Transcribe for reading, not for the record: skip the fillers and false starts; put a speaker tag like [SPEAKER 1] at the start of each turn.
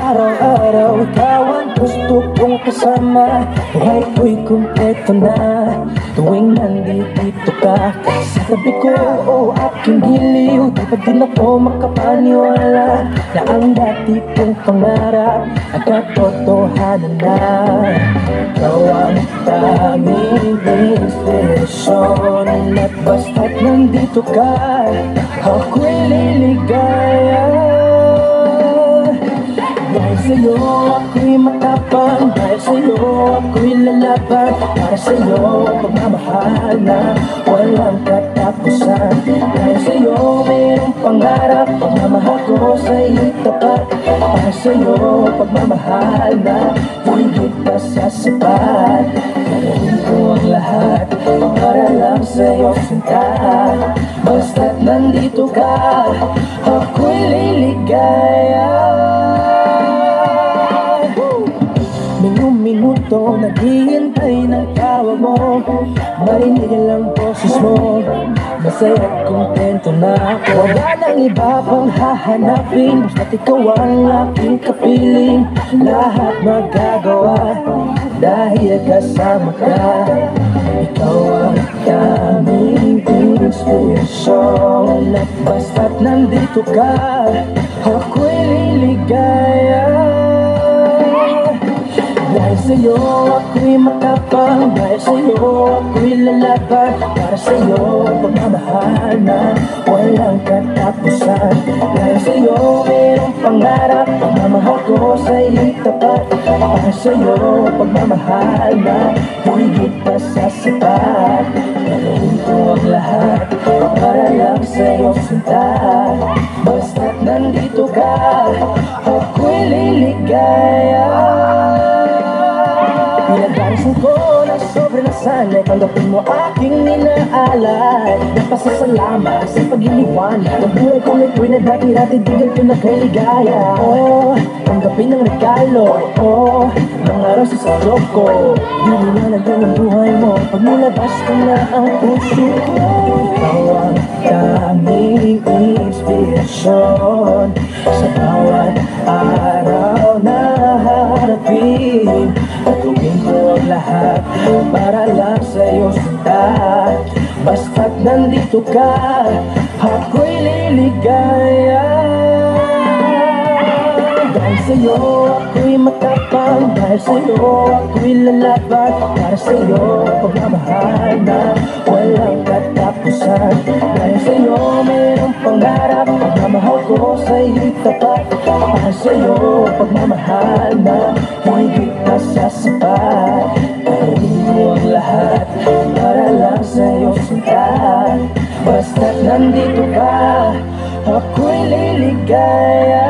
[SPEAKER 1] Araw-araw ikaw ang gusto kong kasama. Buhay ko'y kumpleto na tuwing nandito ka sa tabi ko o aking giliw. Di pa din ako makapaniwala na ang dati kong pangarap ay katotohanan na. Ikaw ang tanging inspirasyon at basta't nandito ka, ako'y liligaya. Dahil sa'yo ako'y matapang, dahil sa'yo ako'y lalaban, para sa'yo pagmamahal na walang katapusan. Dahil sa'yo mayroong pangarap, pagmamahal ko sa'yo'y tapat, para sa'yo pagmamahal na higit pa sa sapat. Gagawin ko ang lahat para lang sa'yo sinta, basta't nandito ka, ako'y liligaya. Minuto naghihintay ng tawag mo, marinig lang boses mo, masaya at kontento na ako. Wala nang iba pang hahanapin, basta't ikaw ang aking kapiling. Lahat magagawa dahil kasama ka. Ikaw ang daming inspirasyon at basta't nandito ka, ako'y liligaya. Dahil sa'yo ako'y matapang, dahil sa'yo ako'y lalaban, para sa'yo pagmamahal na walang katapusan. Dahil sa'yo mayroong pangarap, pagmamahal ko sa'yo'y tapat, para sa'yo pagmamahal na higit pa sa sapat. Gagawin ko ang lahat para lang sa'yo sinta, basta't nandito ka, ako'y liligaya. Pinagdarisan ko na sobrang nasanay, tanggapin mo aking inaalay. Napasasalamat sa pag-iniwanag ng buhay ko ngay'y na dati-dati digan ko na kay ligaya. Oh, tanggapin ang regalo, oh, ng araw sa sarap ko. Diliwanag ang buhay mo pag nilabas ka na ang puso ko. Ikaw ang tanging inspirasyon sa bawat araw na harapin. Patuloy ko ang lahat para lang sa'yo sinta, basta't nandito ka, ako'y liligaya. Dahil sa'yo ako'y matapang, dahil sa'yo ako'y lalaban, para sa'yo pagmamahal na walang katapusan. Dahil sa'yo mayroong pangarap, pagmamahal ko sa'yo'y tapat, para sa'yo pagmamahal na higit pa sa sapat. Gagawin ko ang lahat para lang sa'yo sinta, basta't nandito ka, ako'y liligaya.